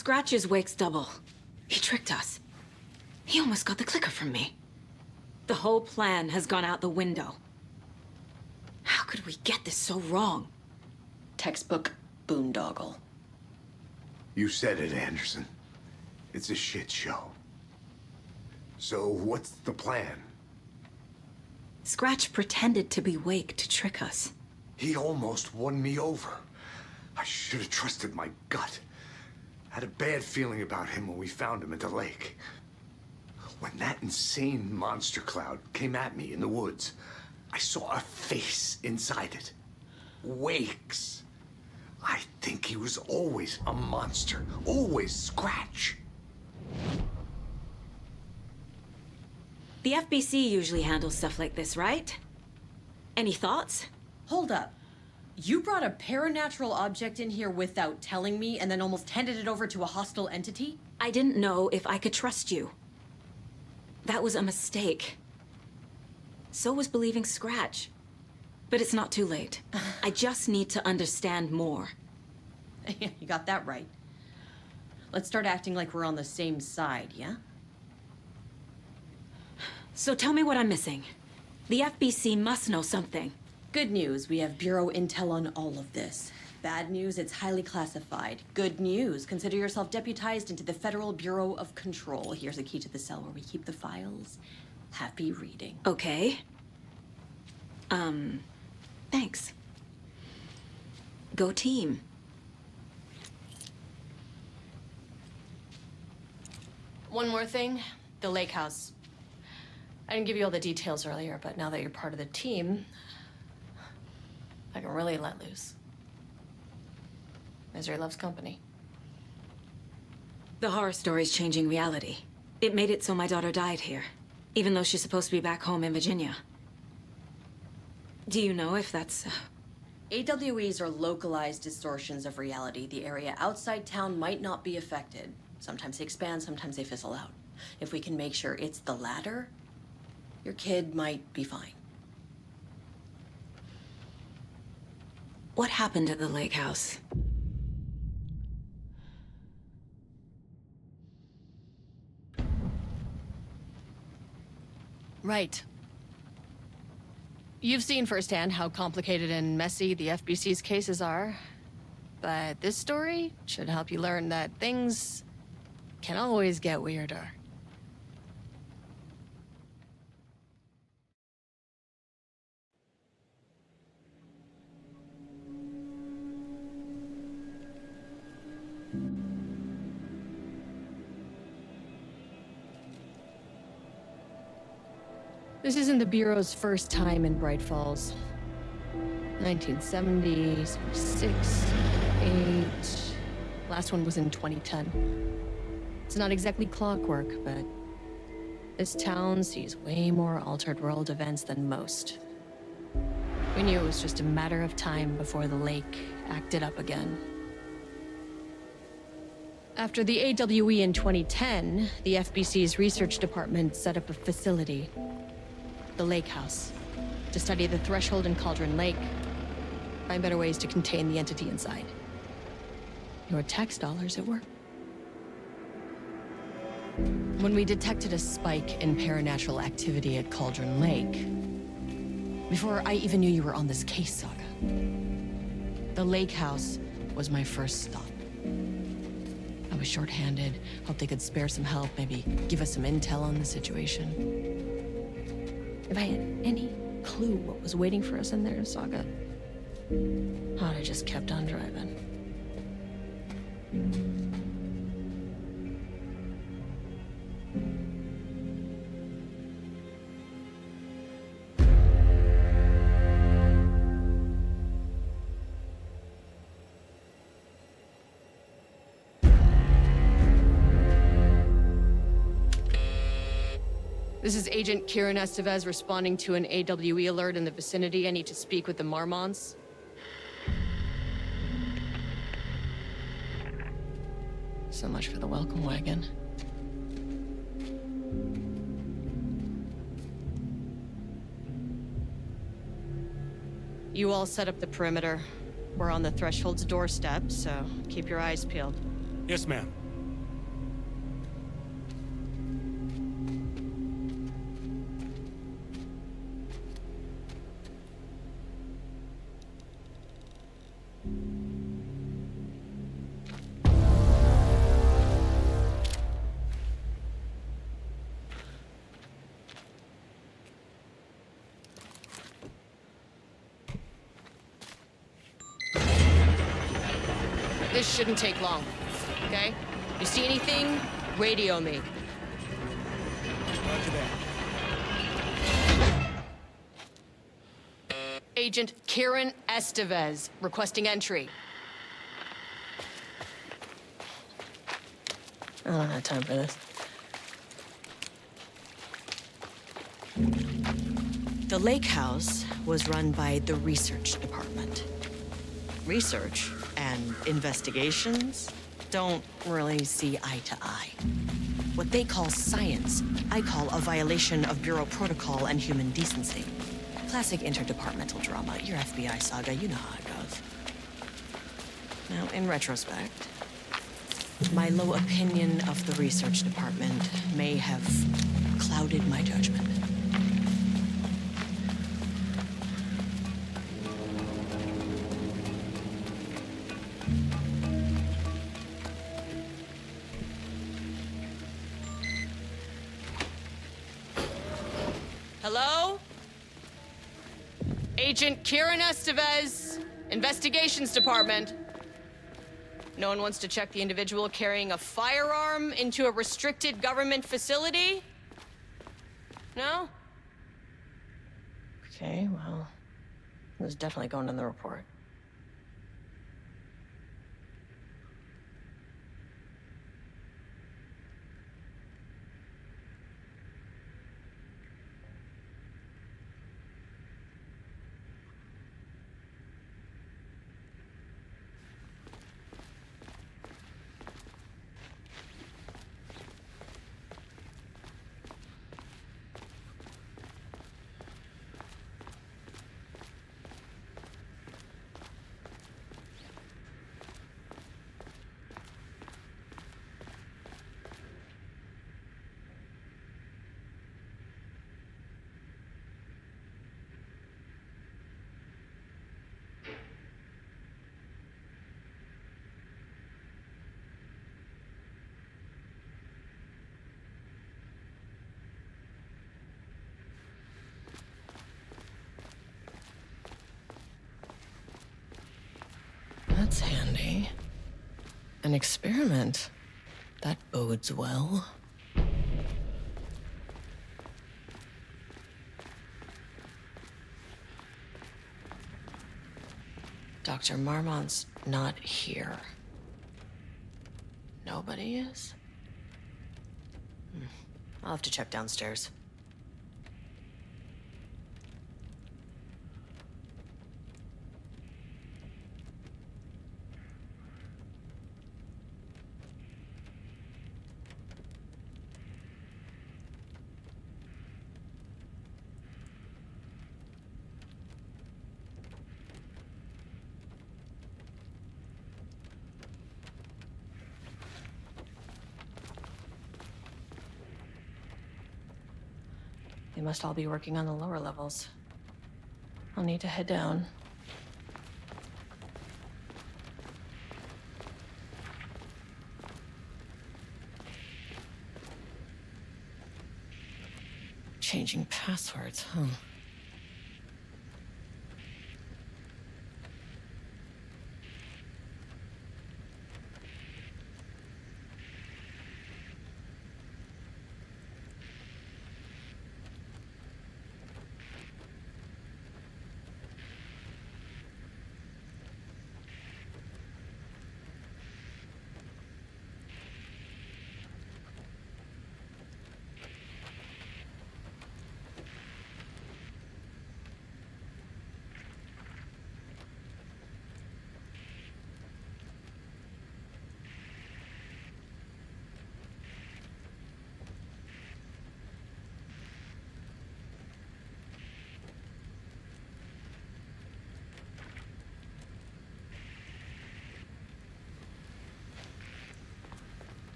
Scratch's wake's double. He tricked us. He almost got the clicker from me. The whole plan has gone out the window. How could we get this so wrong? Textbook boondoggle. You said it, Anderson. It's a shit show. So what's the plan? Scratch pretended to be Wake to trick us. He almost won me over. I should have trusted my gut. Had a bad feeling about him when we found him at the lake. When that insane monster cloud came at me in the woods, I saw a face inside it. Wake's. I think he was always a monster. Always Scratch. The FBC usually handles stuff like this, right? Any thoughts? Hold up. You brought a paranatural object in here without telling me and then almost handed it over to a hostile entity? I didn't know if I could trust you. That was a mistake. So was believing Scratch. But it's not too late. I just need to understand more. You got that right. Let's start acting like we're on the same side, yeah? So tell me what I'm missing. The FBC must know something. Good news, we have Bureau intel on all of this. Bad news, it's highly classified. Good news, consider yourself deputized into the Federal Bureau of Control. Here's a key to the cell where we keep the files. Happy reading. Okay. Thanks. Go team. One more thing, the lake house. I didn't give you all the details earlier, but now that you're part of the team, I can really let loose. Misery loves company. The horror story's changing reality. It made it so my daughter died here, even though she's supposed to be back home in Virginia. Do you know if that's... AWEs are localized distortions of reality. The area outside town might not be affected. Sometimes they expand, sometimes they fizzle out. If we can make sure it's the latter, your kid might be fine. What happened at the lake house? Right. You've seen firsthand how complicated and messy the FBC's cases are. But this story should help you learn that things can always get weirder. This isn't the Bureau's first time in Bright Falls. 1970, 76, 8. Last one was in 2010. It's not exactly clockwork, but this town sees way more altered world events than most. We knew it was just a matter of time before the lake acted up again. After the AWE in 2010, the FBC's research department set up a facility, the Lake House, to study the threshold in Cauldron Lake, find better ways to contain the entity inside. Your tax dollars at work. When we detected a spike in paranatural activity at Cauldron Lake, before I even knew you were on this case, Saga, the Lake House was my first stop. I was short-handed, hoped they could spare some help, maybe give us some intel on the situation. If I had any clue what was waiting for us in there, Saga, I'd have just kept on driving. This is Agent Kiran Estevez responding to an AWE alert in the vicinity. I need to speak with the Marmons. So much for the welcome wagon. You all set up the perimeter. We're on the threshold's doorstep, so keep your eyes peeled. Yes, ma'am. This shouldn't take long, okay? You see anything, radio me. Roger that. Agent Kiran Estevez, requesting entry. I don't have time for this. The lake house was run by the research department. Research and investigations don't really see eye to eye. What they call science, I call a violation of Bureau protocol and human decency. Classic interdepartmental drama, your FBI saga, you know how it goes. Now, in retrospect, my low opinion of the research department may have clouded my judgment. Hello? Agent Kiran Estevez, Investigations Department. No one wants to check the individual carrying a firearm into a restricted government facility? No? Okay, well, it was definitely going in the report. That's handy. An experiment. That bodes well. Dr. Marmont's not here. Nobody is? I'll have to check downstairs. They must all be working on the lower levels. I'll need to head down. Changing passwords, huh?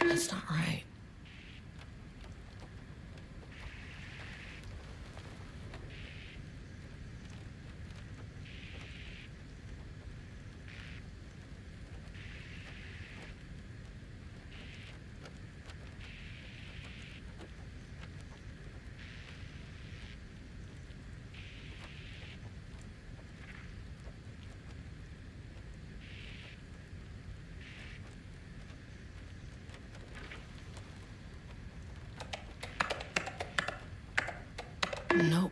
That's not right. Nope.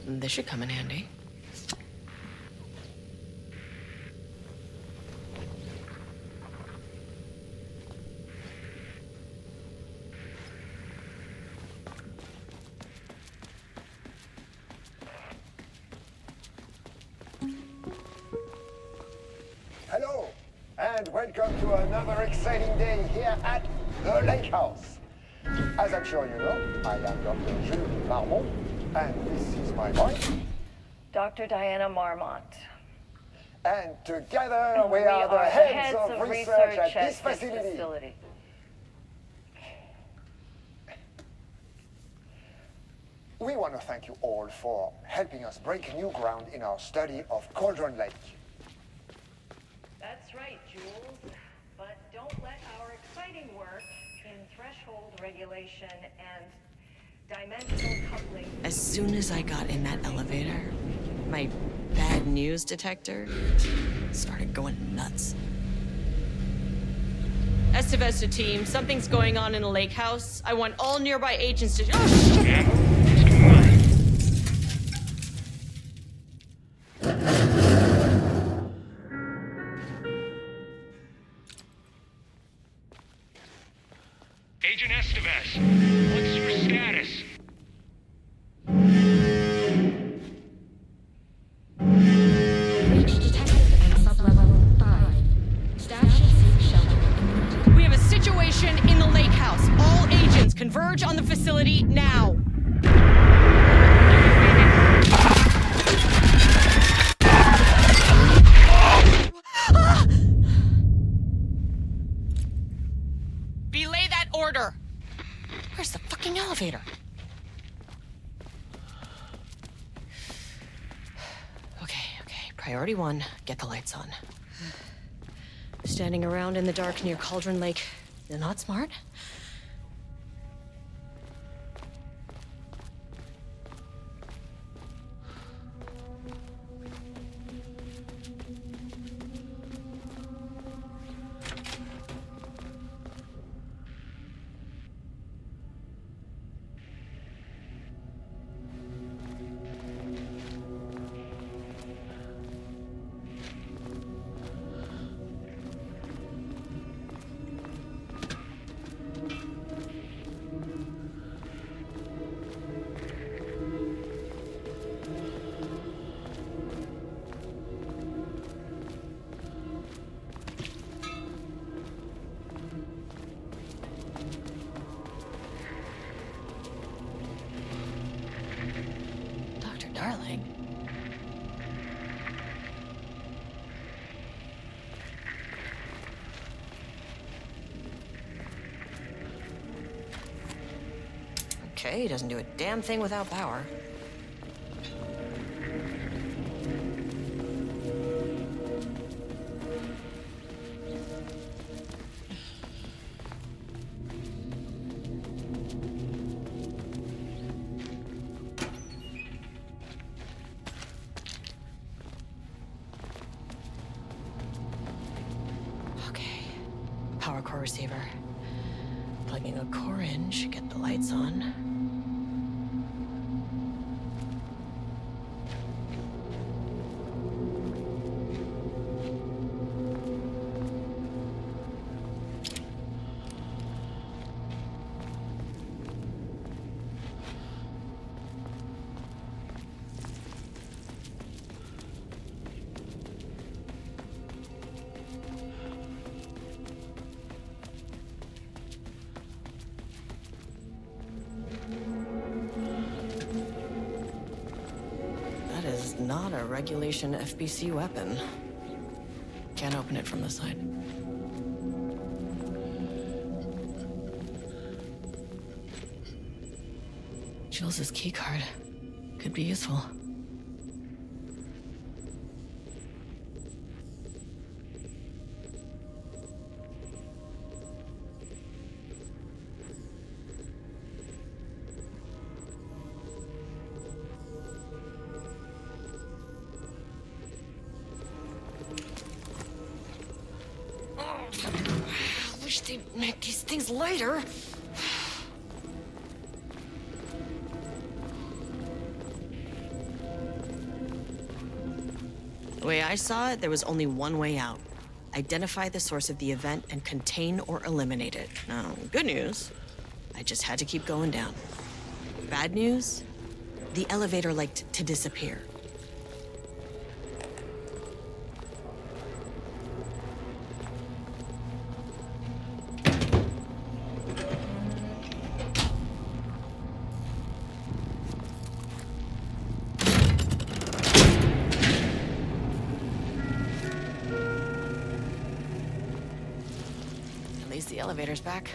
This should come in handy. Hello, and welcome to another exciting day here at the Lake House. As I'm sure you know, I am Dr. Jules Marmont, and this is my wife. Dr. Diana Marmont. And together we are the heads of research at this facility. We want to thank you all for helping us break new ground in our study of Cauldron Lake. That's right, Jules. But don't let our exciting work in threshold regulation and dimensional coupling... As soon as I got in that elevator, my bad news detector started going nuts. Estevez to team, something's going on in the lake house. I want all nearby agents to... Oh, shit! Agent Estevez, what's your status? Breach detected at sublevel 5. Staff should seek shelter immediately. We have a situation in the lake house. All agents converge on the facility now. Belay that order. Where's the fucking elevator? Okay, Priority 1, get the lights on. Standing around in the dark near Cauldron Lake is not smart. Darling. Okay, he doesn't do a damn thing without power. Power core receiver. Plugging a core in should get the lights on. Not a regulation FBC weapon. Can't open it from the side. Jules' keycard could be useful. They make these things lighter. The way I saw it, there was only one way out. Identify the source of the event and contain or eliminate it. Now, good news, I just had to keep going down. Bad news, the elevator liked to disappear. The elevator's back.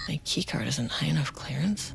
My keycard isn't high enough clearance.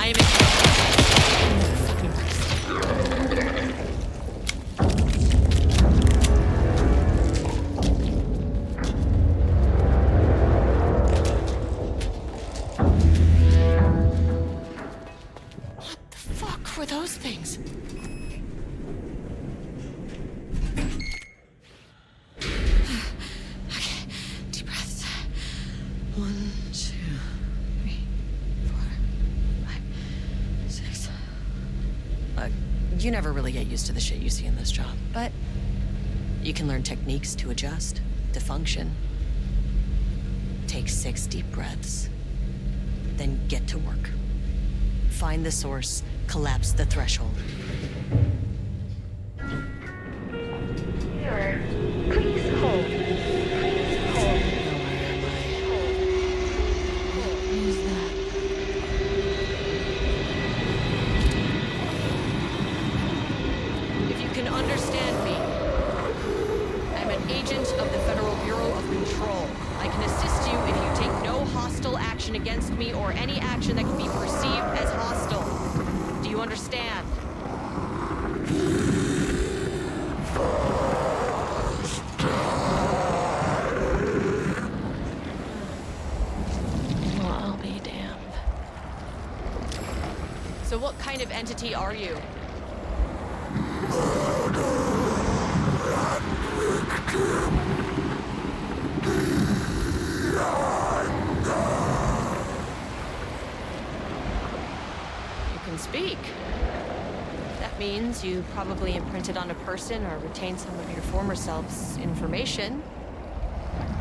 I am What the fuck were those things? Okay, deep breaths. 1, 2, 3, 4, 5, 6. You never really get used to the shit you see in this job, but you can learn techniques to adjust, to function. Take 6 deep breaths, then get to work. Find the source, collapse the threshold. Sir, please hold. Please hold. Who's that? If you can understand me, I'm an agent of the Federal Bureau of Control. I can assist you if you take no hostile action against me or any action that can be perceived as hostile. Do you understand? Well, I'll be damned. So what kind of entity are you? You can speak. That means you probably imprinted on a person or retained some of your former self's information.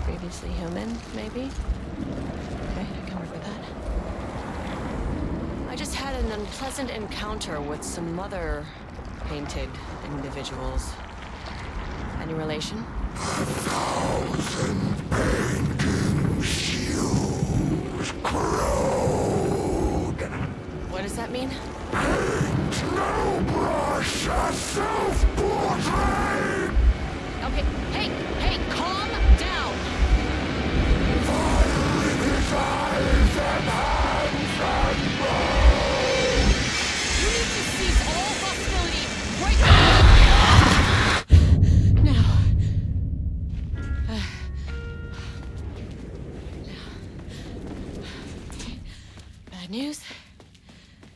Previously human, maybe? Okay, I can work with that. I just had an unpleasant encounter with some other painted individuals. Any relation? What does that mean? Okay, hey, calm down! You need to cease all hostility right now! Now. Bad news?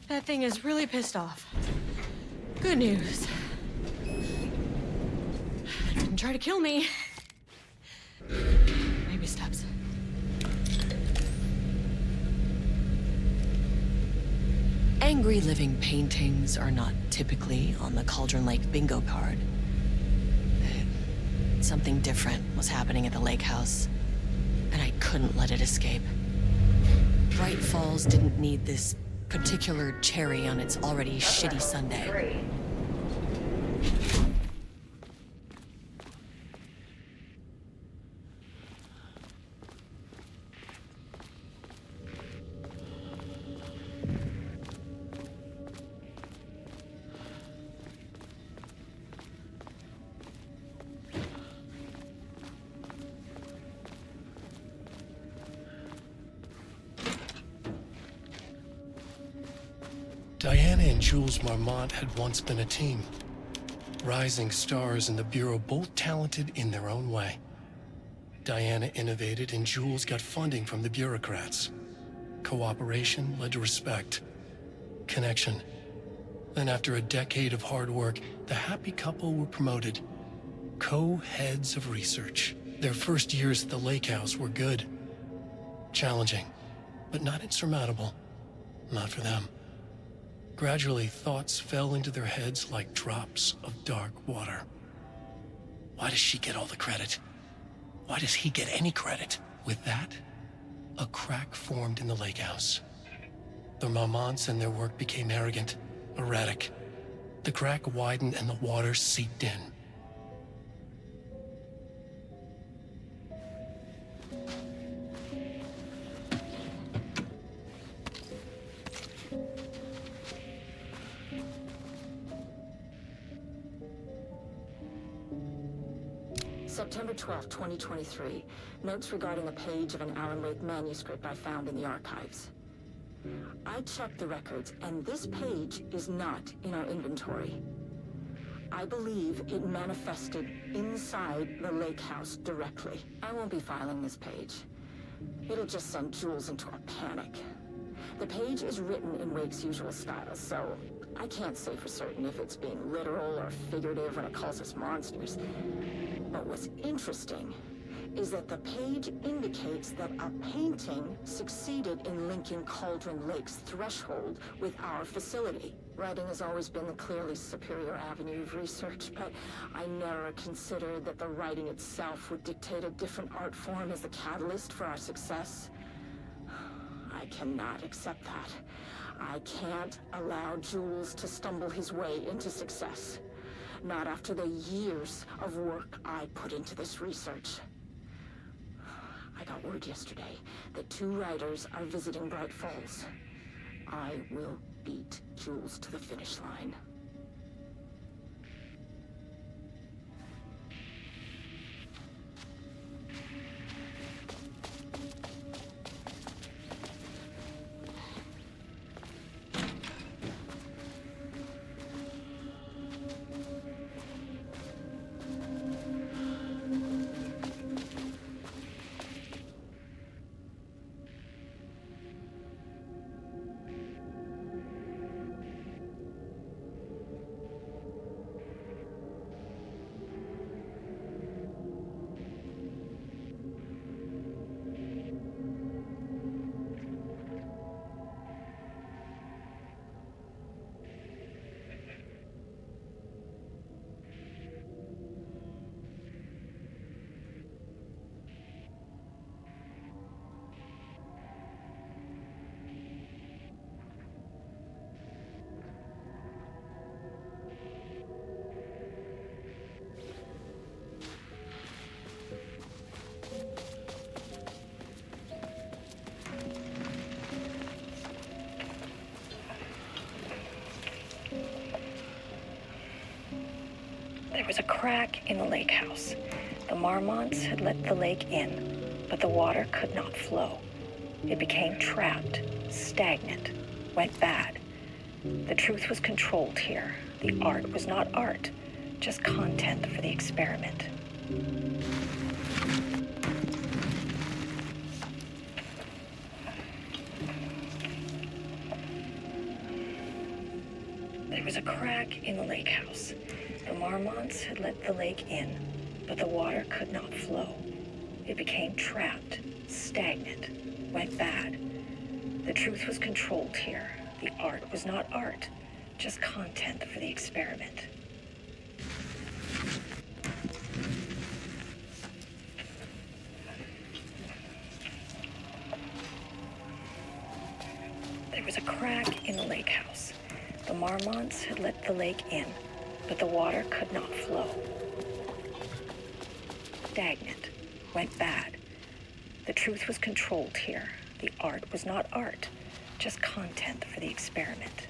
That thing is really pissed off. Good news. Didn't try to kill me. Baby steps. Angry living paintings are not typically on the Cauldron Lake bingo card. Something different was happening at the lake house, and I couldn't let it escape. Bright Falls didn't need this particular cherry on its already shitty Sunday. Diana and Jules Marmont had once been a team. Rising stars in the Bureau, both talented in their own way. Diana innovated and Jules got funding from the bureaucrats. Cooperation led to respect. Connection. Then after a decade of hard work, the happy couple were promoted. Co-heads of research. Their first years at the lake house were good. Challenging, but not insurmountable. Not for them. Gradually, thoughts fell into their heads like drops of dark water. Why does she get all the credit? Why does he get any credit? With that, a crack formed in the lake house. The Marmonts and their work became arrogant, erratic. The crack widened and the water seeped in. September 12, 2023. Notes regarding a page of an Allen Lake manuscript I found in the archives. I I checked the records, and this page is not in our inventory. I believe it manifested inside the lake house directly. I won't be filing this page. It'll just send Jules into a panic. The page is written in Wake's usual style, so I can't say for certain if it's being literal or figurative when it calls us monsters. But what's interesting is that the page indicates that a painting succeeded in linking Cauldron Lake's threshold with our facility. Writing has always been the clearly superior avenue of research, but I never considered that the writing itself would dictate a different art form as the catalyst for our success. I cannot accept that. I can't allow Jules to stumble his way into success. Not after the years of work I put into this research. I got word yesterday that 2 writers are visiting Bright Falls. I will beat Jules to the finish line. There was a crack in the lake house. The Marmonts had let the lake in, but the water could not flow. It became trapped, stagnant, went bad. The truth was controlled here. The art was not art, just content for the experiment. There was a crack in the lake house. The Marmonts had let the lake in, but the water could not flow. It became trapped, stagnant, went bad. The truth was controlled here. The art was not art, just content for the experiment. There was a crack in the lake house. The Marmonts had let the lake in, but the water could not flow. Stagnant, went bad. The truth was controlled here. The art was not art, just content for the experiment.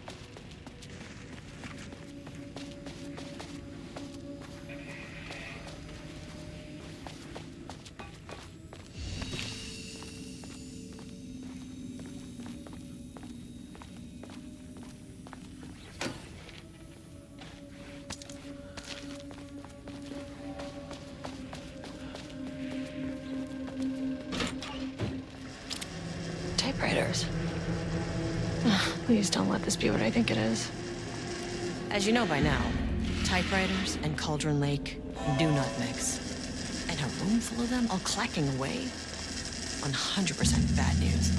Typewriters. Please don't let this be what I think it is. As you know by now, typewriters and Cauldron Lake do not mix. And a room full of them all clacking away? 100% bad news.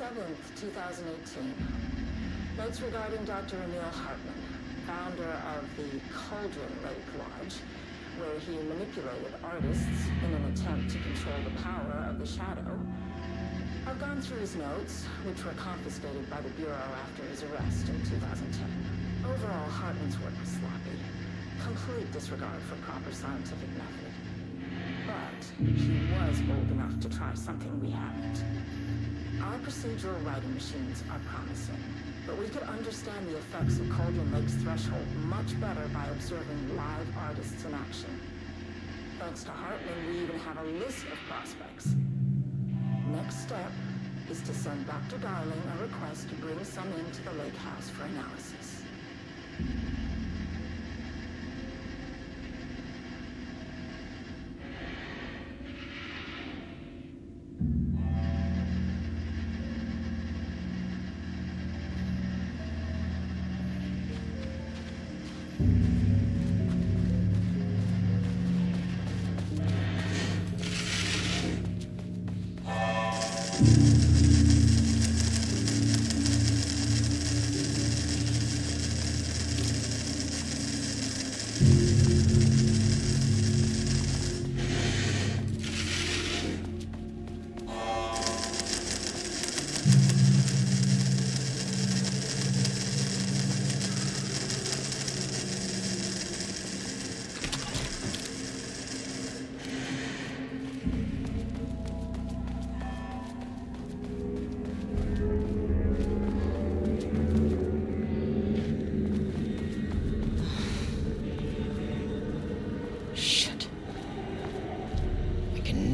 7th, 2018. Notes regarding Dr. Emil Hartman, founder of the Cauldron Lake Lodge, where he manipulated artists in an attempt to control the power of the shadow. I've gone through his notes, which were confiscated by the Bureau after his arrest in 2010. Overall, Hartman's work was sloppy. Complete disregard for proper scientific method. But he was bold enough to try something we haven't. Our procedural writing machines are promising, but we could understand the effects of Cauldron Lake's threshold much better by observing live artists in action. Thanks to Hartman, we even have a list of prospects. Next step is to send Dr. Darling a request to bring some into the lake house for analysis.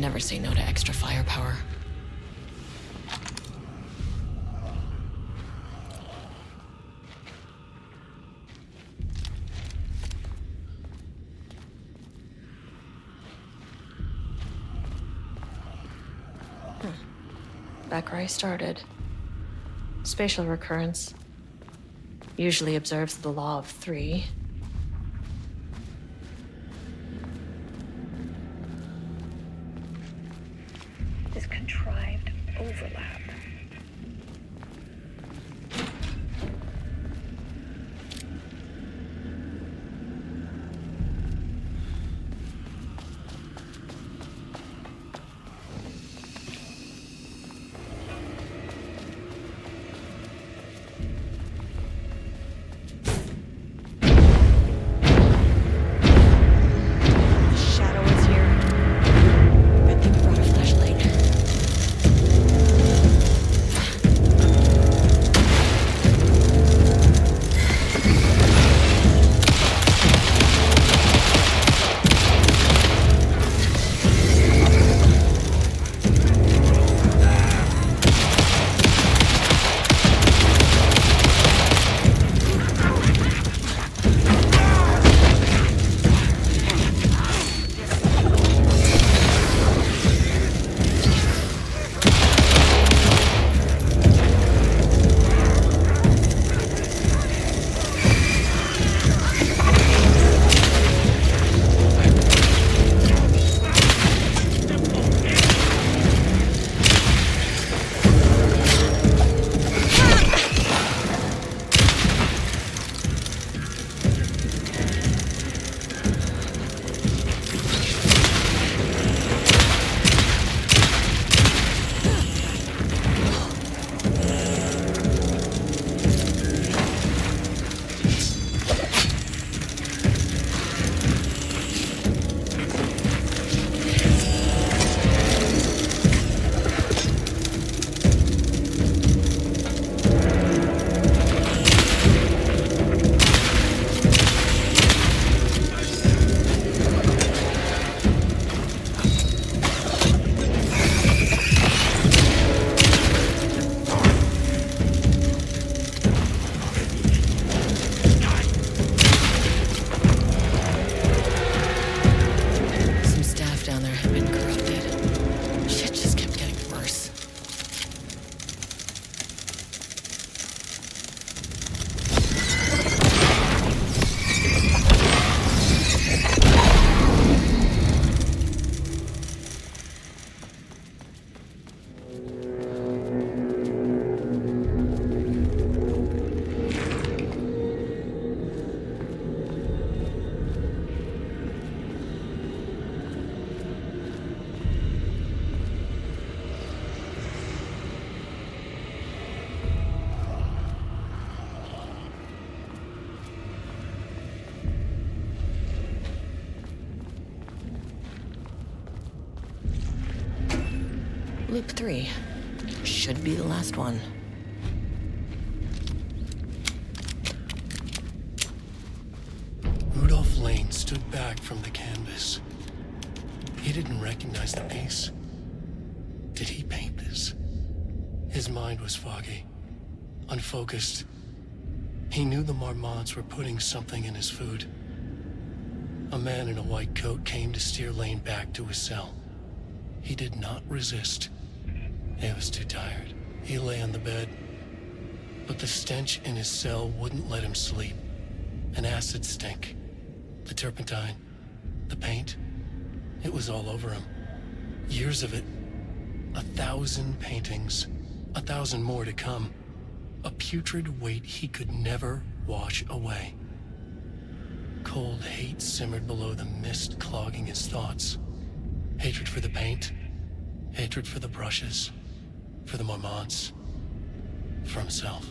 Never say no to extra firepower. Back where I started. Spatial recurrence usually observes the law of 3. This contrived overlap. Shadow is here. Good thing we brought a flashlight. Loop 3. Should be the last one. Rudolph Lane stood back from the canvas. He didn't recognize the piece. Did he paint this? His mind was foggy, unfocused. He knew the Marmonts were putting something in his food. A man in a white coat came to steer Lane back to his cell. He did not resist. He was too tired. He lay on the bed, but the stench in his cell wouldn't let him sleep. An acid stink. The turpentine. The paint. It was all over him. Years of it. 1,000 paintings. 1,000 more to come. A putrid weight he could never wash away. Cold hate simmered below the mist clogging his thoughts. Hatred for the paint. Hatred for the brushes. For the Marmonts. For himself.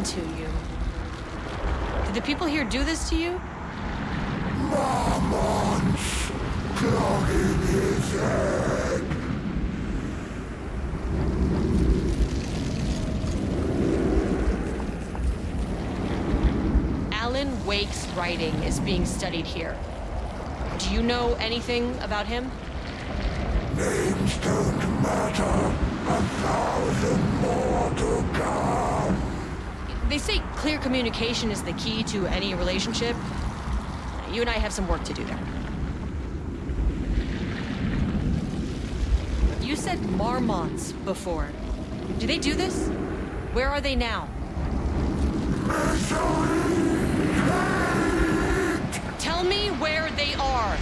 To you. Did the people here do this to you? Marmon's plugging his head. Alan Wake's writing is being studied here. Do you know anything about him? Names don't matter. 1,000 more to come. They say clear communication is the key to any relationship. You and I have some work to do there. You said marmots before. Do they do this? Where are they now? Tell me where they are.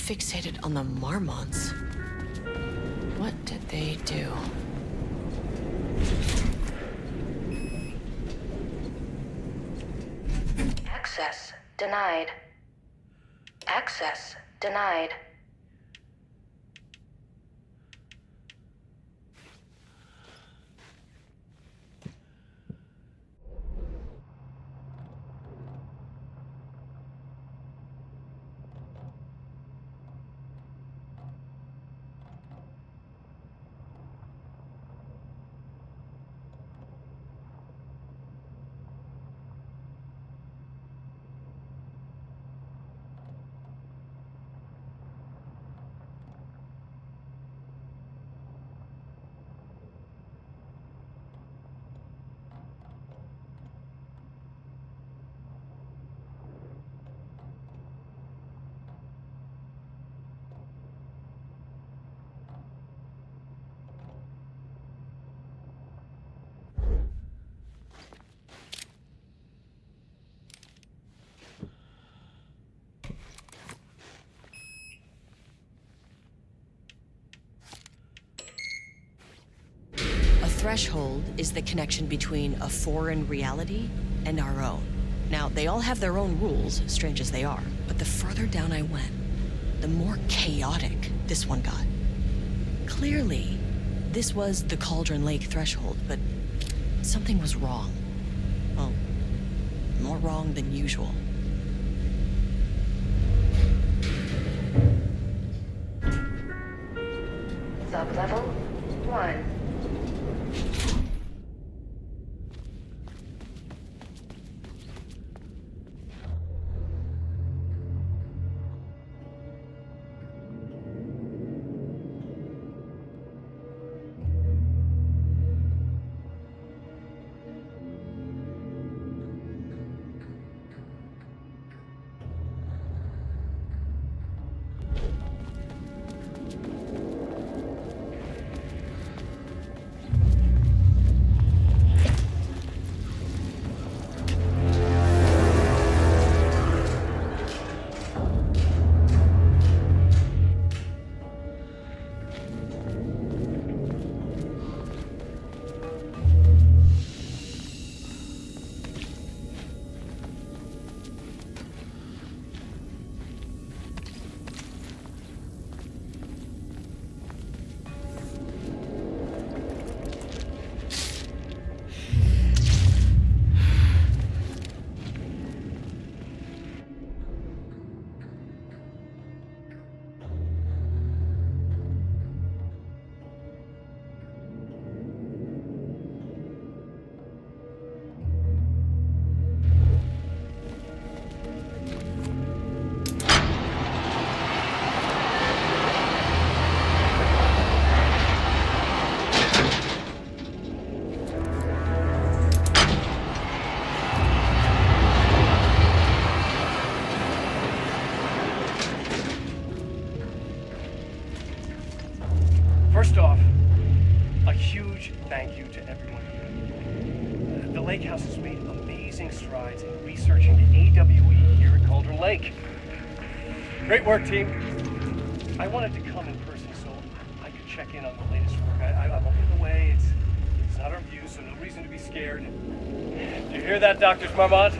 Fixated on the marmots. What did they do? Access denied. Access denied. Threshold is the connection between a foreign reality and our own. Now, they all have their own rules, strange as they are, but the further down I went, the more chaotic this one got. Clearly, this was the Cauldron Lake threshold, but something was wrong. Well, more wrong than usual. Sublevel 1. First off, a huge thank you to everyone here. The Lake House has made amazing strides in researching the AWE here at Cauldron Lake. Great work, team. I wanted to come in person so I could check in on the latest work. I'm over the way. It's not our view, so no reason to be scared. Do you hear that, Dr. Marmont?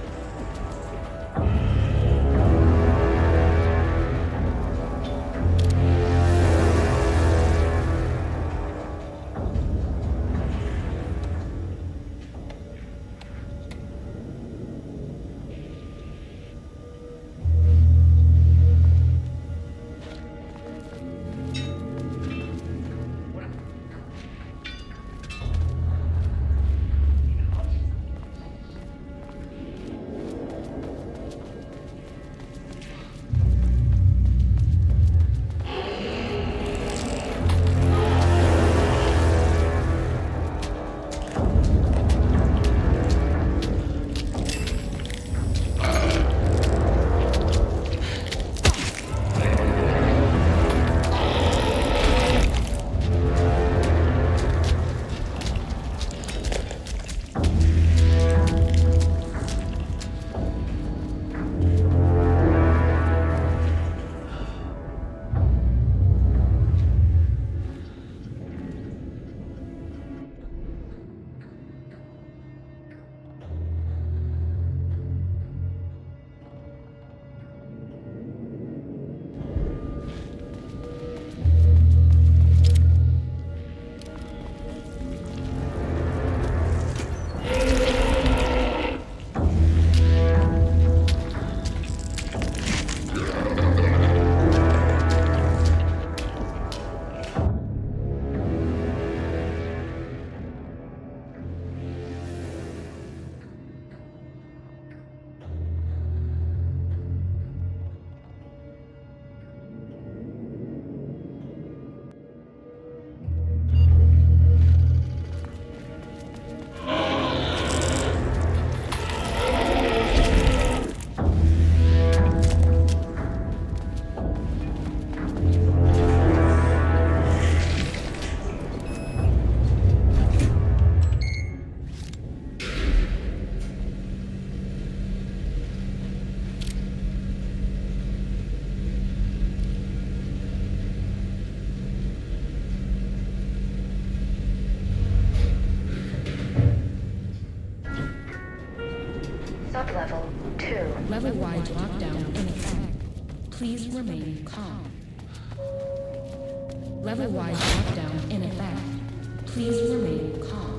Sublevel 2. Level-wide lockdown in effect. Please remain calm. Level-wide lockdown in effect. Please remain calm.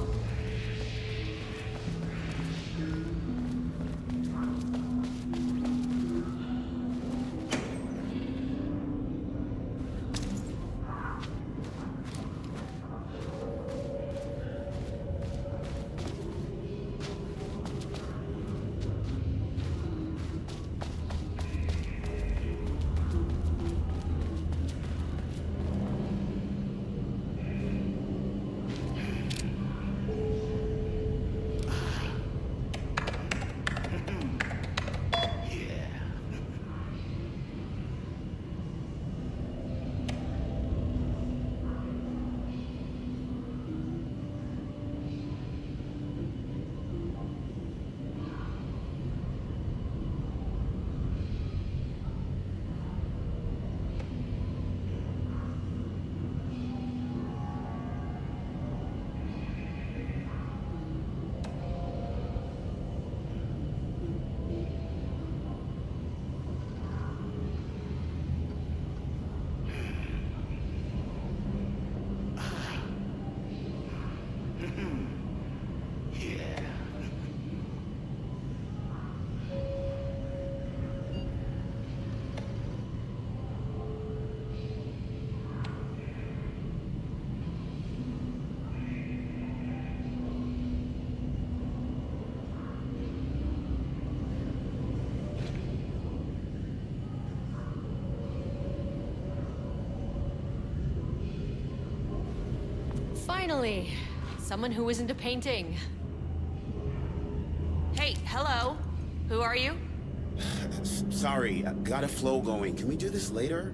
Finally, someone who isn't a painting. Hey, hello. Who are you? Sorry, got a flow going. Can we do this later?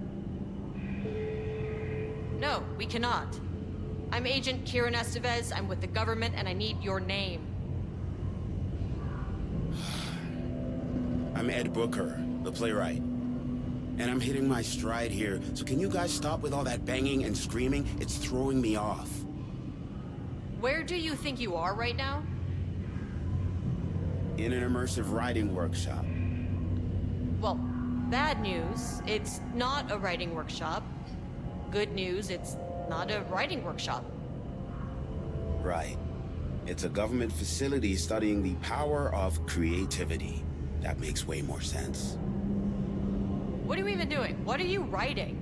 No, we cannot. I'm Agent Kiran Estevez. I'm with the government, and I need your name. I'm Ed Booker, the playwright. And I'm hitting my stride here, so can you guys stop with all that banging and screaming? It's throwing me off. Where do you think you are right now? In an immersive writing workshop. Well, bad news, it's not a writing workshop. Good news, it's not a writing workshop. Right. It's a government facility studying the power of creativity. That makes way more sense. What are you even doing? What are you writing?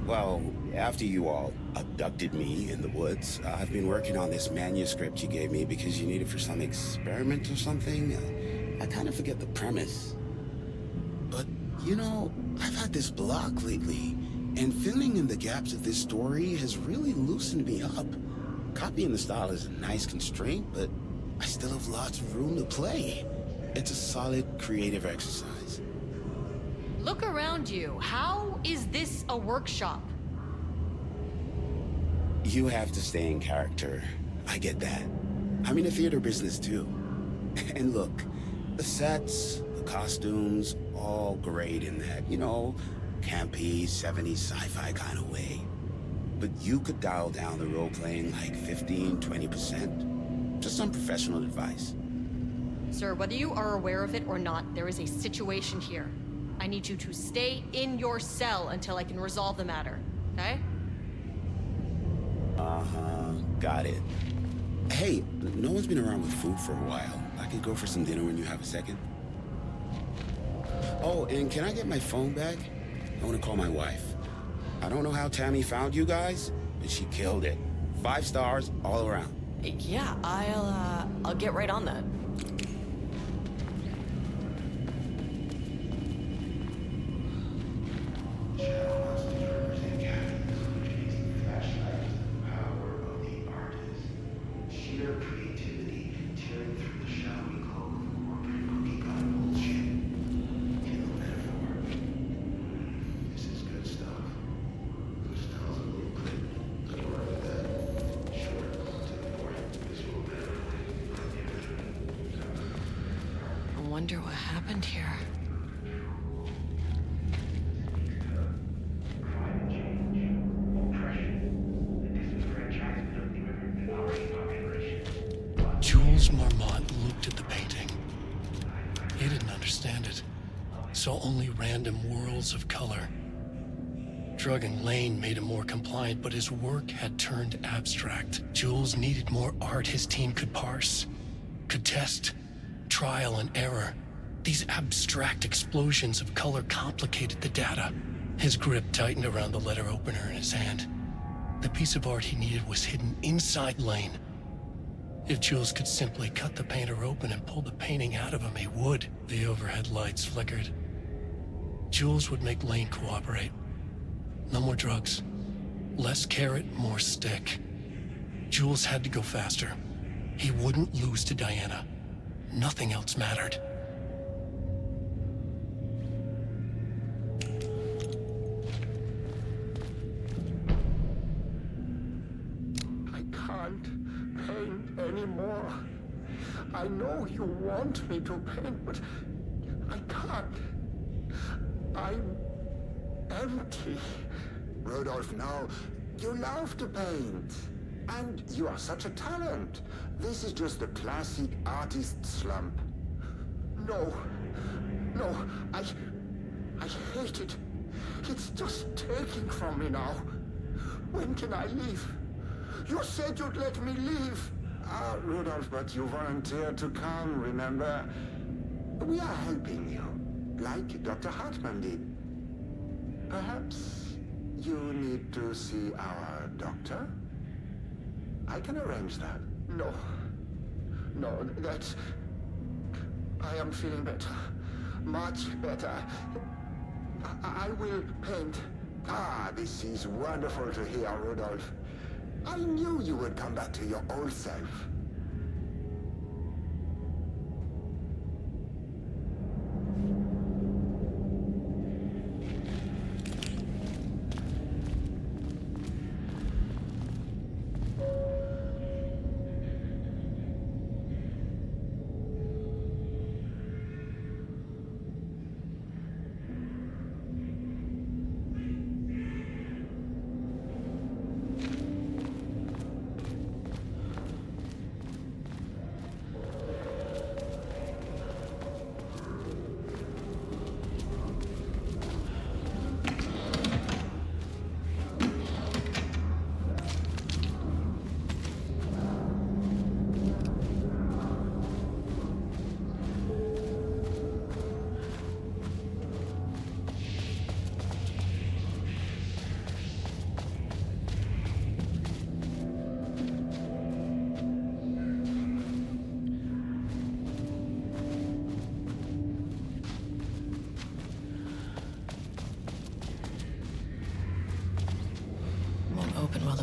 Well, after you all abducted me in the woods, I've been working on this manuscript you gave me because you need it for some experiment or something. I kind of forget the premise. But, you know, I've had this block lately, and filling in the gaps of this story has really loosened me up. Copying the style is a nice constraint, but I still have lots of room to play. It's a solid creative exercise. Look around you. How is this a workshop? You have to stay in character. I get that. I'm in the theater business too. And look, the sets, the costumes, all great in that, you know, campy, 70s sci-fi kind of way. But you could dial down the role-playing like 15, 20%. Just some professional advice. Sir, whether you are aware of it or not, there is a situation here. I need you to stay in your cell until I can resolve the matter, okay? Uh-huh, got it. Hey, no one's been around with food for a while. I could go for some dinner when you have a second. Oh, and can I get my phone back? I want to call my wife. I don't know how Tammy found you guys, but she killed it. 5 stars all around. Yeah, I'll get right on that. I wonder what happened here. Jules Marmont looked at the painting. He didn't understand it. Saw only random whirls of color. Drugging Lane made him more compliant, but his work had turned abstract. Jules needed more art his team could parse, could test. Trial and error. These abstract explosions of color complicated the data. His grip tightened around the letter opener in his hand. The piece of art he needed was hidden inside Lane. If Jules could simply cut the painter open and pull the painting out of him, he would. The overhead lights flickered. Jules would make Lane cooperate. No more drugs. Less carrot, more stick. Jules had to go faster. He wouldn't lose to Diana. Nothing else mattered. I can't paint anymore. I know you want me to paint, but I can't. I'm empty. Rudolph, now, you love to paint. And you are such a talent. This is just the classic artist slump. No. No, I hate it. It's just taking from me now. When can I leave? You said you'd let me leave. Ah, Rudolph, but you volunteered to come, remember? We are helping you, like Dr. Hartman did. Perhaps you need to see our doctor? I can arrange that. No. No, that's... I am feeling better. Much better. I will paint. Ah, this is wonderful to hear, Rudolph. I knew you would come back to your old self.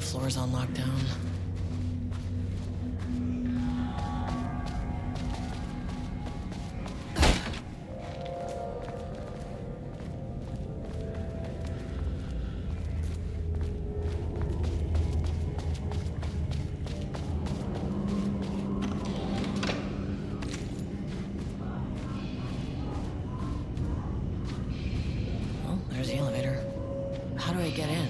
floor's on lockdown. Well, there's the elevator. How do I get in?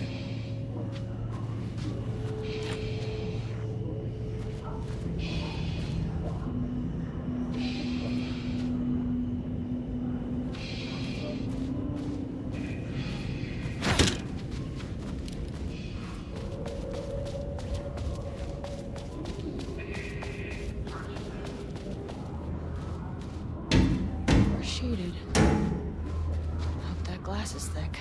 We're shaded. Hope that glass is thick.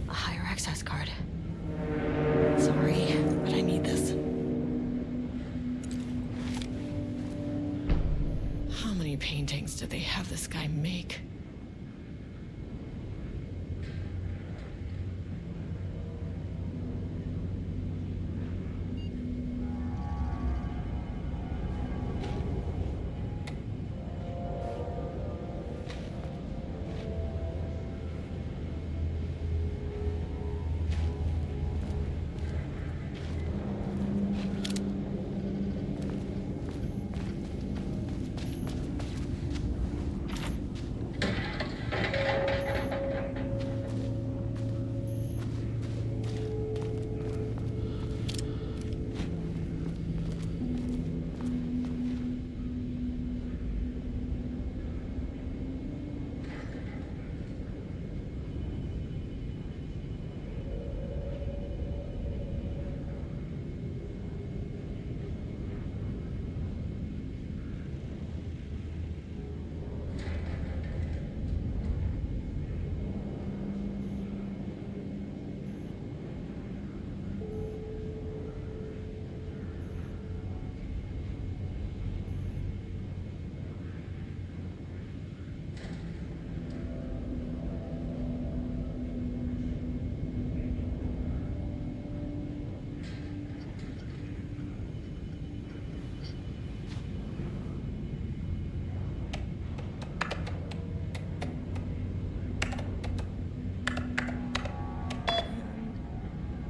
A higher access card. Sorry, but I need this. How many paintings did they have this guy make?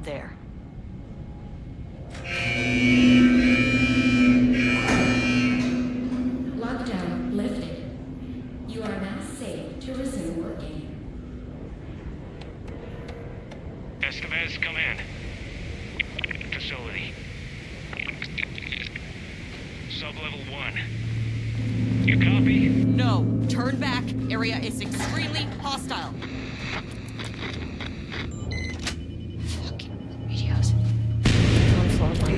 There. Lockdown lifted. You are now safe to resume working. Estevez, come in. Facility. Sub-level 1. You copy? No. Turn back. Area is extremely hostile. Fucking radios. On floor 1.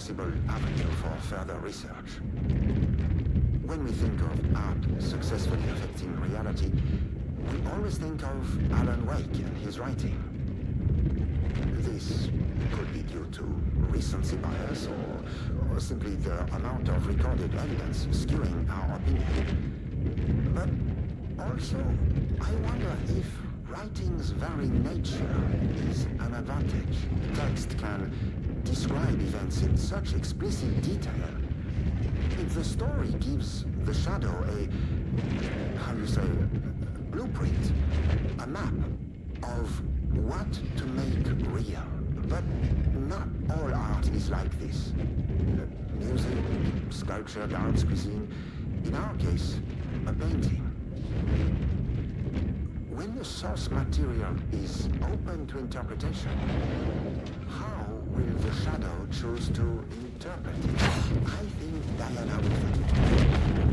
possible avenue for further research. When we think of art successfully affecting reality, we always think of Alan Wake and his writing. This could be due to recency bias or simply the amount of recorded evidence skewing our opinion. But also, I wonder if writing's very nature is an advantage. Text can describe events in such explicit detail. If the story gives the shadow blueprint, a map of what to make real. But not all art is like this. Music, sculpture, dance, cuisine. In our case, a painting. When the source material is open to interpretation, how will the shadow choose to interpret it? I think Diana will.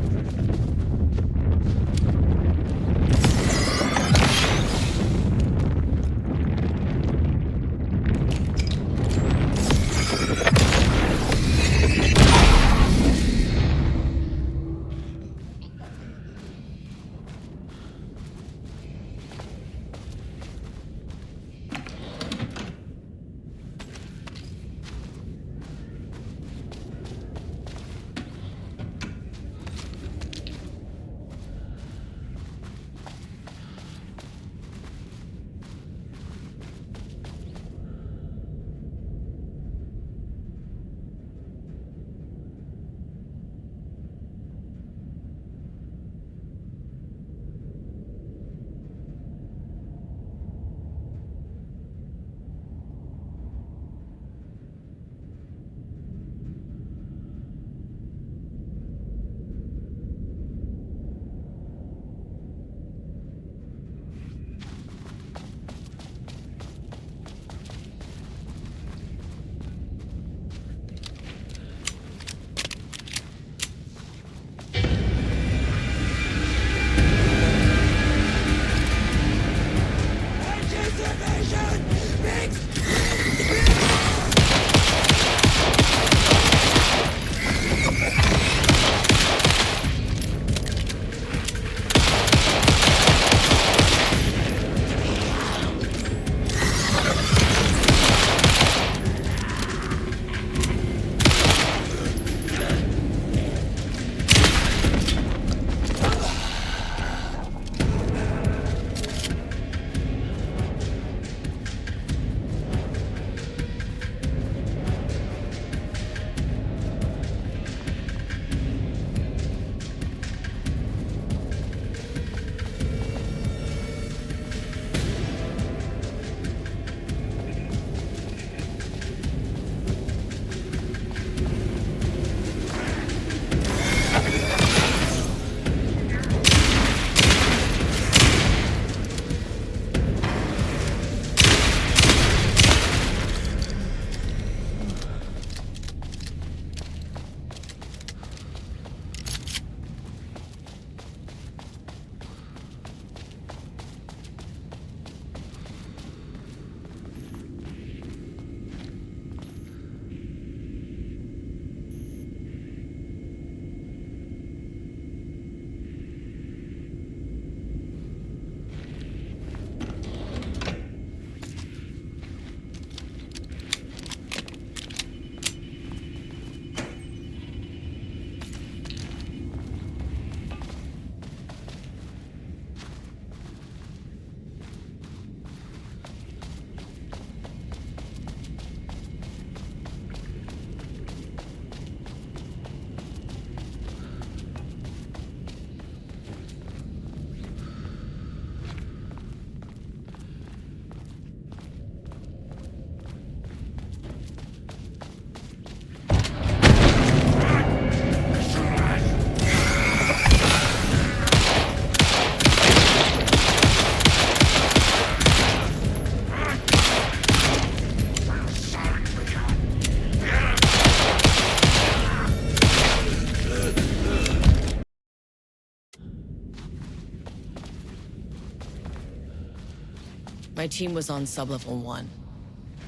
My team was on sublevel 1.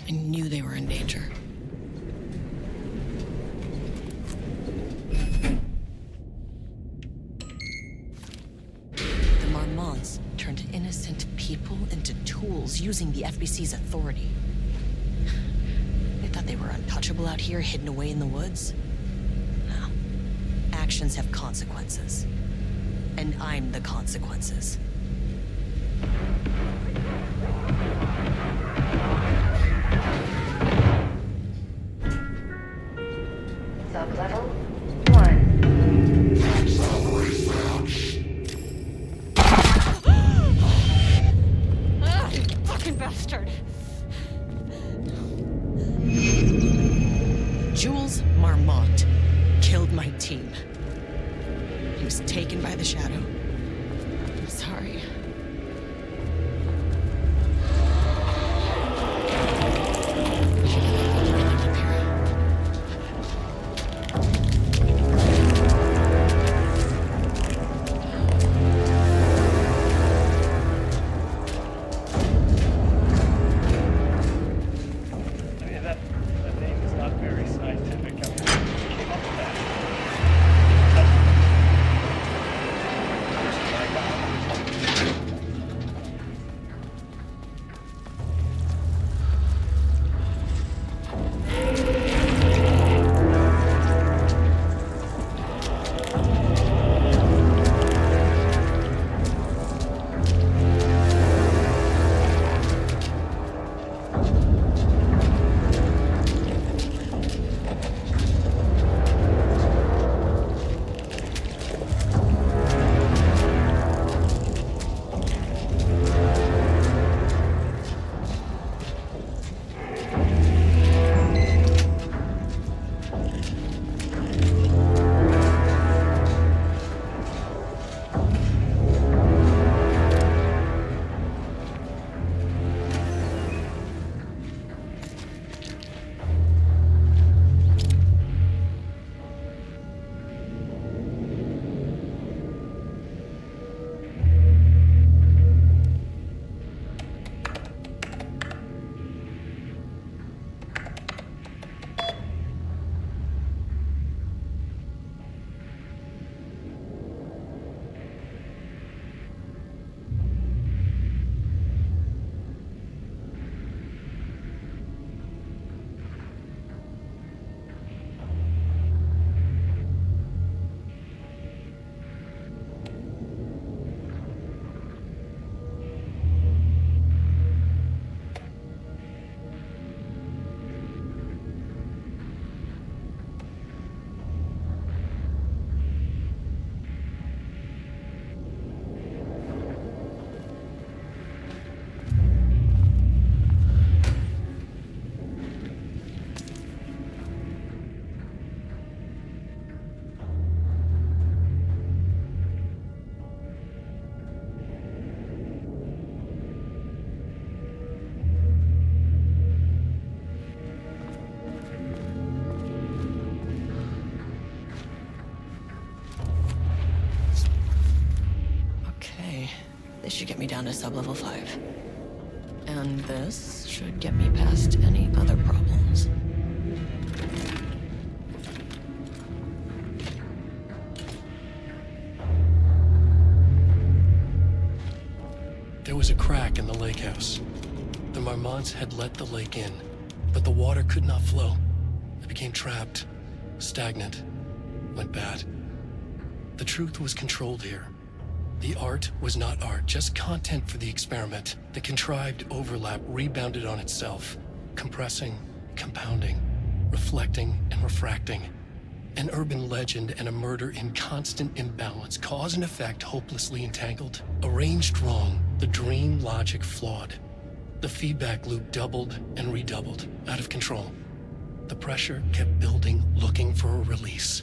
I knew they were in danger. Marmonts turned innocent people into tools using the FBC's authority. They thought they were untouchable out here, hidden away in the woods. No. Actions have consequences. And I'm the consequences. Sublevel 1. You fucking bastard! Jules Marmont killed my team. He was taken by the Shadow. I'm sorry. That name is not very scientific. I mean, who came up with that? This should get me down to sublevel 5. And this should get me past any other problems. There was a crack in the lake house. The Marmonts had let the lake in, but the water could not flow. It became trapped, stagnant, went bad. The truth was controlled here. The art was not art, just content for the experiment. The contrived overlap rebounded on itself, compressing, compounding, reflecting, and refracting. An urban legend and a murder in constant imbalance, cause and effect hopelessly entangled. Arranged wrong, the dream logic flawed. The feedback loop doubled and redoubled, out of control. The pressure kept building, looking for a release.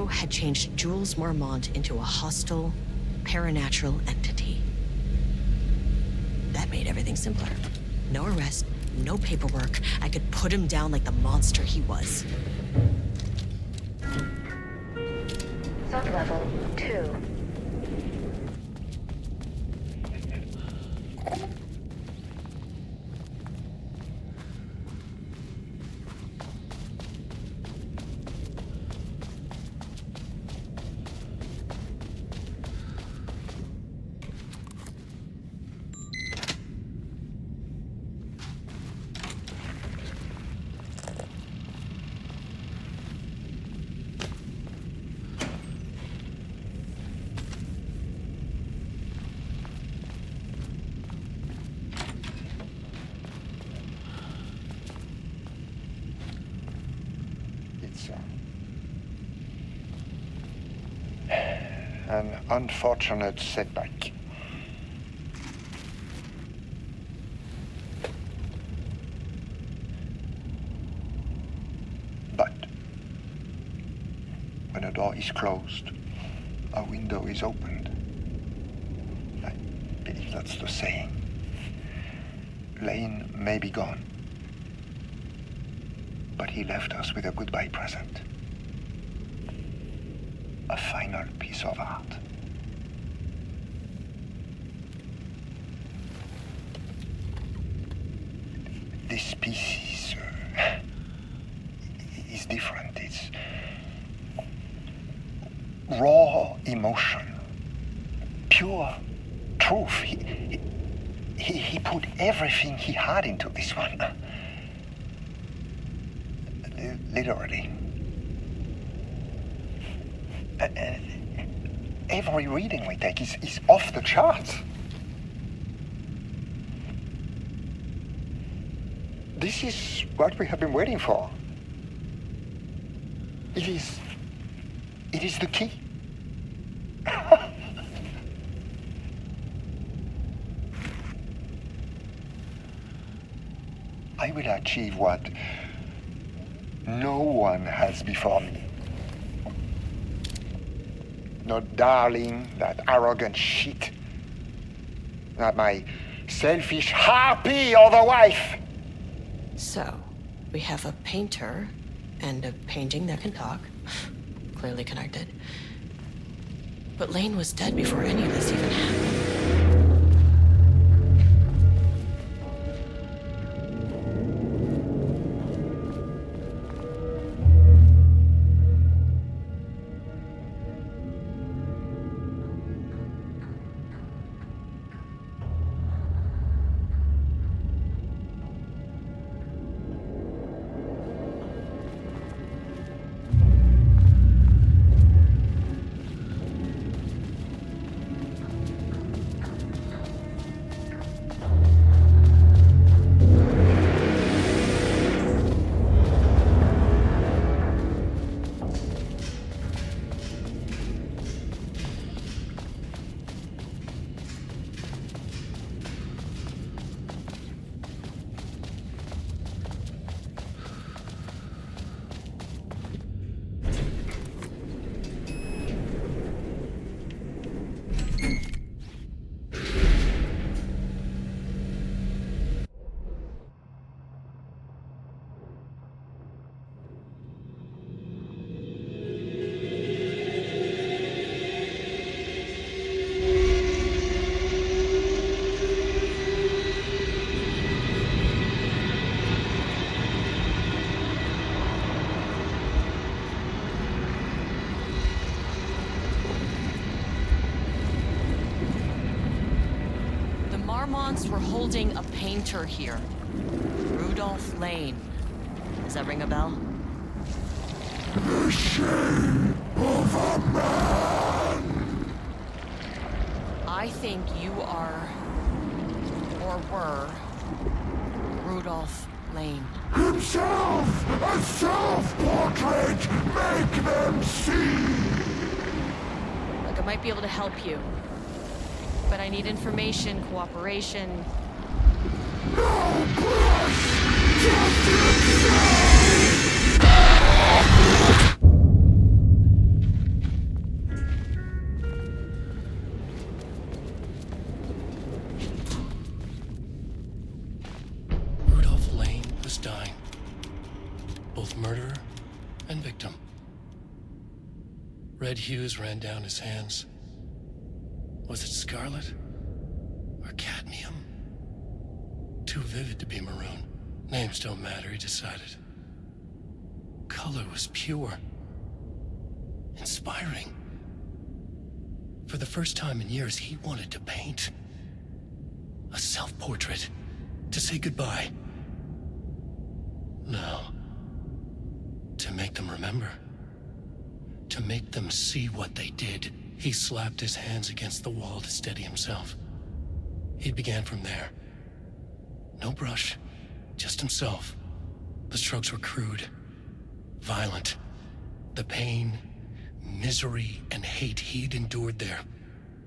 Bureau had changed Jules Marmont into a hostile, paranatural entity. That made everything simpler. No arrest, no paperwork. I could put him down like the monster he was. Sublevel 2. An unfortunate setback. But when a door is closed, a window is opened. I believe that's the saying. Lane may be gone, but he left us with a goodbye present. A final piece of art. This piece is different. It's raw emotion, pure truth. He put everything he had into this one. Literally. Every reading we take is off the charts. This is what we have been waiting for. It is the key. I will achieve what no one has before me. Not darling, that arrogant shit. Not my selfish harpy or the wife. So, we have a painter and a painting that can talk. Clearly connected. But Lane was dead before any of this even happened. Marmonts were holding a painter here. Rudolph Lane. Does that ring a bell? The shame of a man! I think you are, or were, Rudolph Lane. Himself! A self-portrait! Make them see! Look, I might be able to help you. But I need information, cooperation. No push! Just insane! both murderer and victim. Red hues ran down his hands. Was it scarlet or cadmium? Too vivid to be maroon. Names don't matter, he decided. Color was pure. Inspiring. For the first time in years, he wanted to paint. A self-portrait. To say goodbye. No. To make them remember. To make them see what they did. He slapped his hands against the wall to steady himself. He began from there. No brush, just himself. The strokes were crude, violent. The pain, misery, and hate he'd endured there.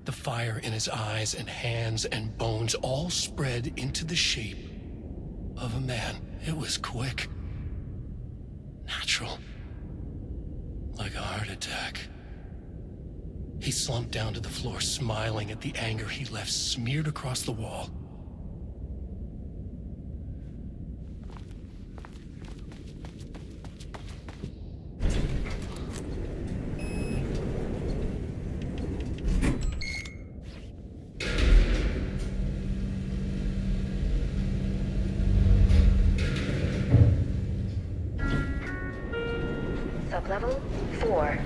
The fire in his eyes and hands and bones all spread into the shape of a man. It was quick. Natural. Like a heart attack. He slumped down to the floor, smiling at the anger he left smeared across the wall. Sublevel 4.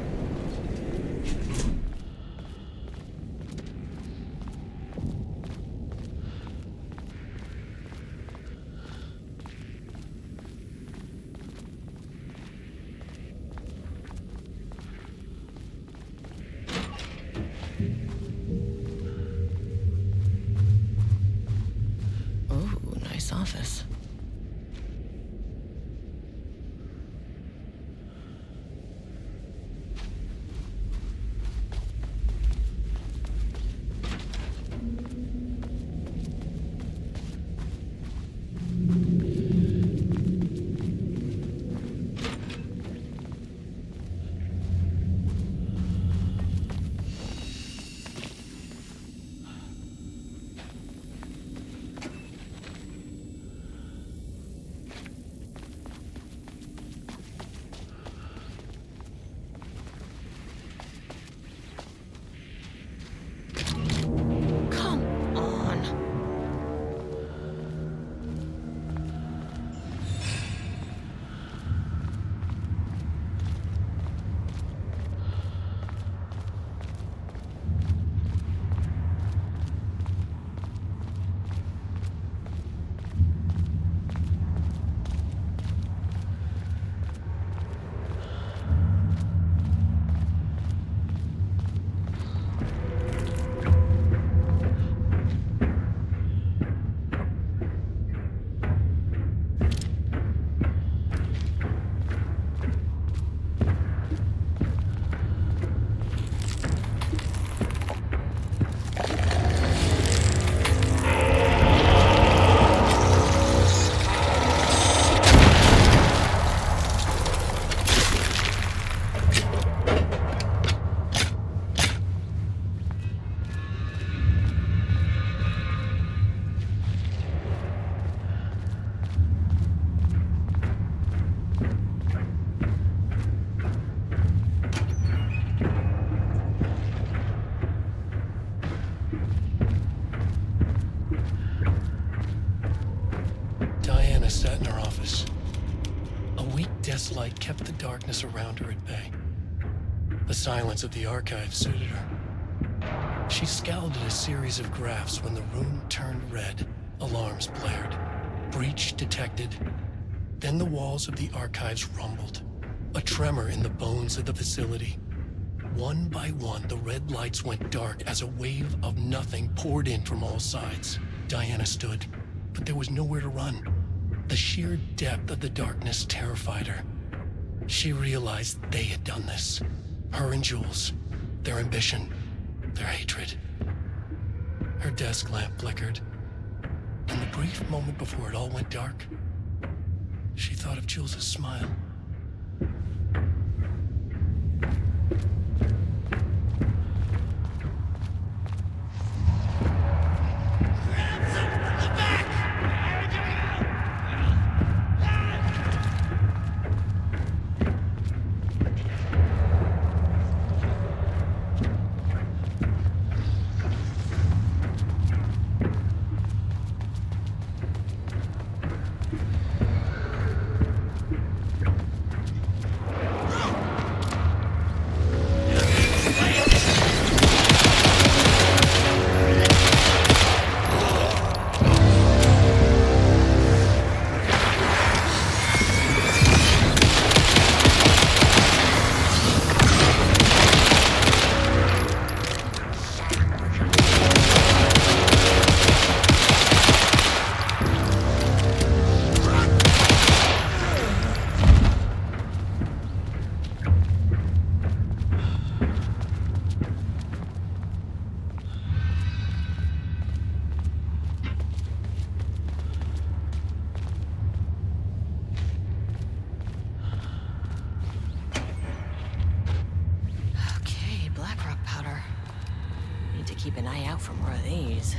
Ooh, nice office. Sat in her office. A weak desk light kept the darkness around her at bay. The silence of the archive suited her. She scowled at a series of graphs when the room turned red. Alarms blared. Breach detected. Then the walls of the archives rumbled. A tremor in the bones of the facility. One by one, the red lights went dark as a wave of nothing poured in from all sides. Diana stood, but there was nowhere to run. The sheer depth of the darkness terrified her. She realized they had done this. Her and Jules. Their ambition. Their hatred. Her desk lamp flickered. In the brief moment before it all went dark, she thought of Jules' smile. keep an eye out for more of these.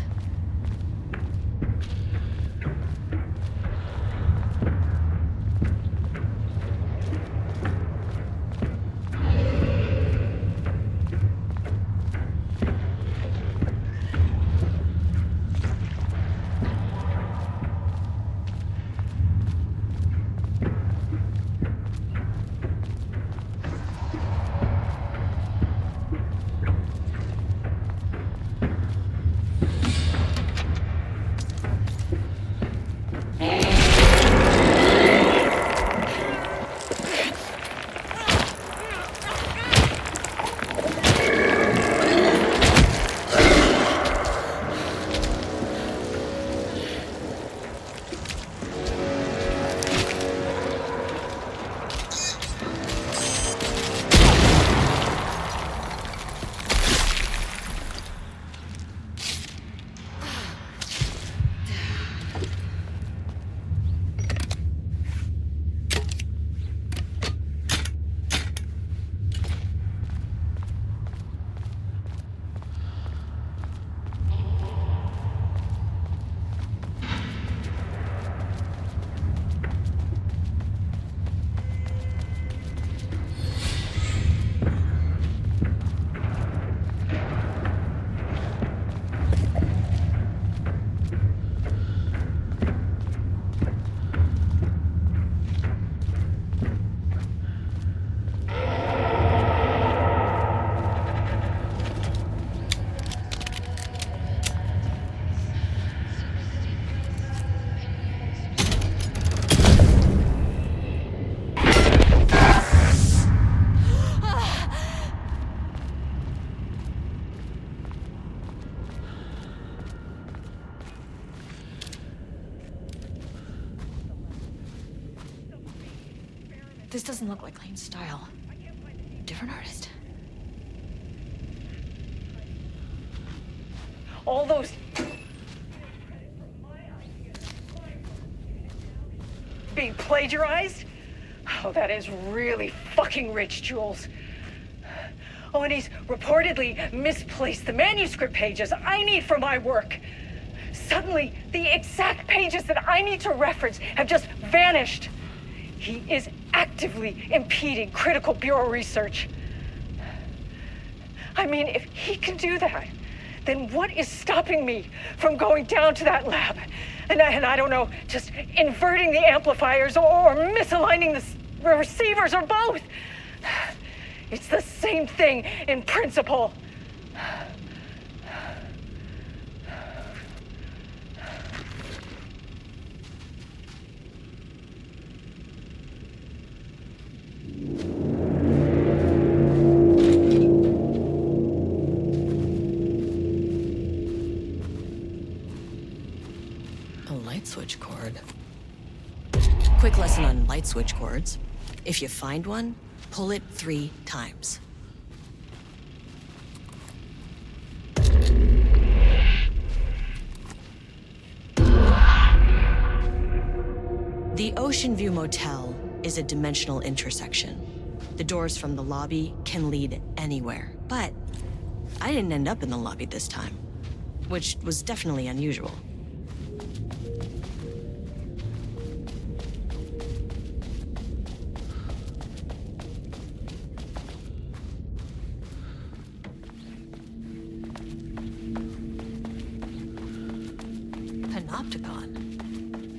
This doesn't look like Lane's style. Different artist. All those... being plagiarized? Oh, that is really fucking rich, Jules. Oh, and he's reportedly misplaced the manuscript pages I need for my work. Suddenly, the exact pages that I need to reference have just vanished. He is actively impeding critical bureau research. I mean, if he can do that, then what is stopping me from going down to that lab? And I don't know, just inverting the amplifiers or misaligning the receivers or both. It's the same thing in principle. Switch cord. Quick lesson on light switch cords. If you find one, pull it 3 times. The Ocean View Motel is a dimensional intersection. The doors from the lobby can lead anywhere, but I didn't end up in the lobby this time, which was definitely unusual.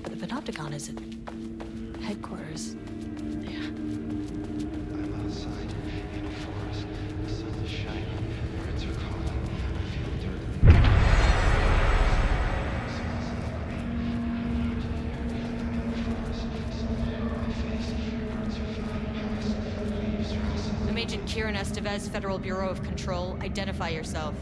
But the Panopticon is at headquarters. Yeah. I'm outside in a forest. The sun is shining. Birds are calling. I feel dirt. I'm Agent Kiran Estevez, Federal Bureau of Control. Identify yourself.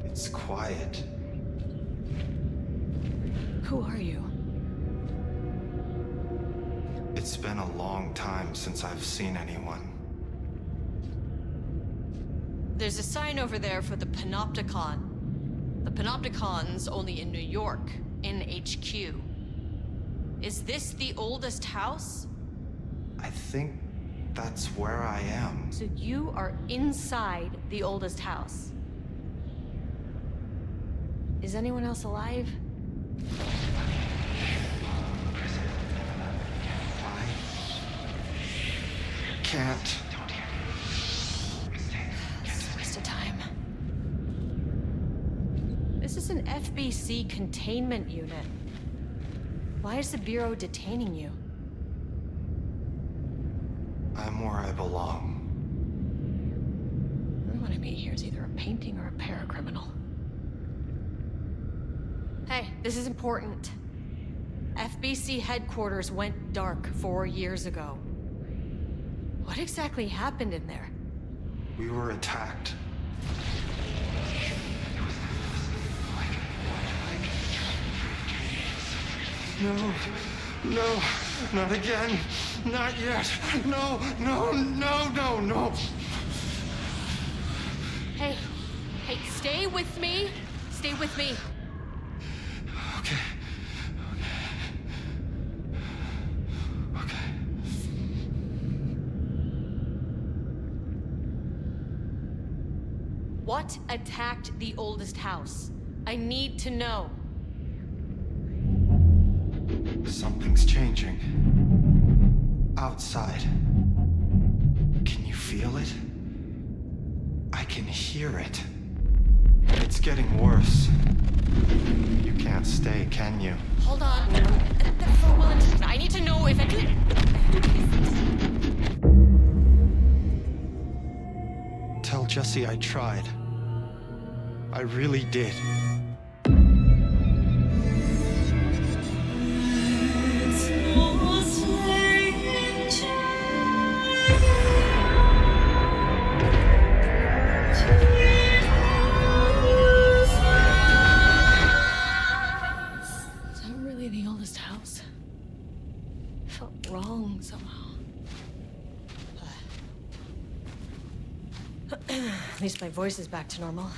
It's quiet. Who are you? It's been a long time since I've seen anyone. There's a sign over there for the Panopticon. The Panopticon's only in New York, in HQ. Is this the oldest house? I think That's where I am. So you are inside the oldest house. Is anyone else alive? Can't. It's a waste of time. This is an FBC containment unit. Why is the Bureau detaining you? I'm where I belong. Everyone I meet here is either a painting or a paracriminal. Hey, this is important. FBC headquarters went dark 4 years ago. What exactly happened in there? We were attacked. No, no, not again. Not yet. No, no, no, no, no. Hey, stay with me. Stay with me. Okay. What attacked the oldest house? I need to know. Something's changing. Outside. Can you feel it? I can hear it. It's getting worse. You can't stay, can you? Hold on. I need to know if it... Tell Jesse I tried. I really did. Is that really the oldest house? It felt wrong somehow. At least my voice is back to normal.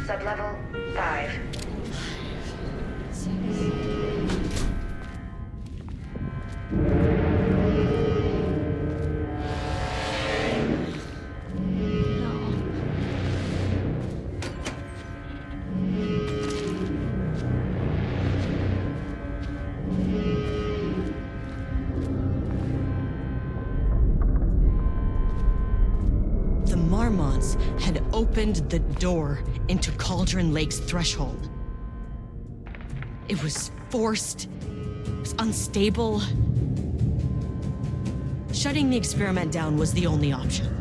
Sublevel 5. The Marmonts had opened the door into Cauldron Lake's threshold. It was forced, it was unstable. Shutting the experiment down was the only option.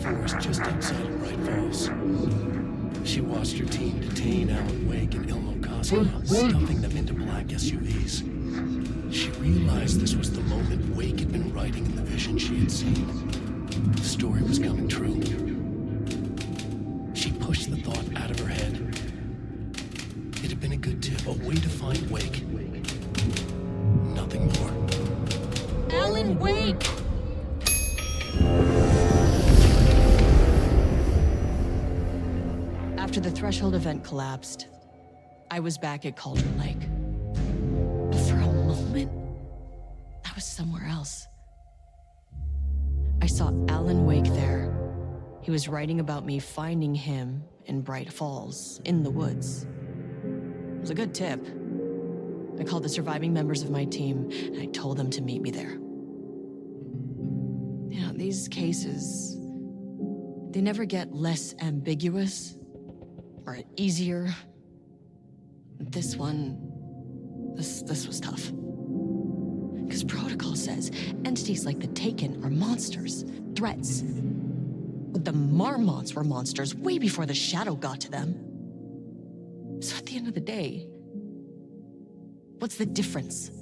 forest just outside of Bright Falls. She watched her team detain Alan Wake and Ilmo Cosmo, stuffing them into black SUVs. She realized this was the moment Wake had been writing in the vision she had seen. The story was coming true. She pushed the thought out of her head. It had been a good tip, a way to find Wake. Nothing more. Alan Wake! After the Threshold event collapsed, I was back at Cauldron Lake. But for a moment, I was somewhere else. I saw Alan Wake there. He was writing about me finding him in Bright Falls, in the woods. It was a good tip. I called the surviving members of my team, and I told them to meet me there. You know, these cases, they never get less ambiguous or easier. This one, this was tough. Because protocol says entities like the Taken are monsters, threats. But the Marmonts were monsters way before the Shadow got to them. So at the end of the day, what's the difference?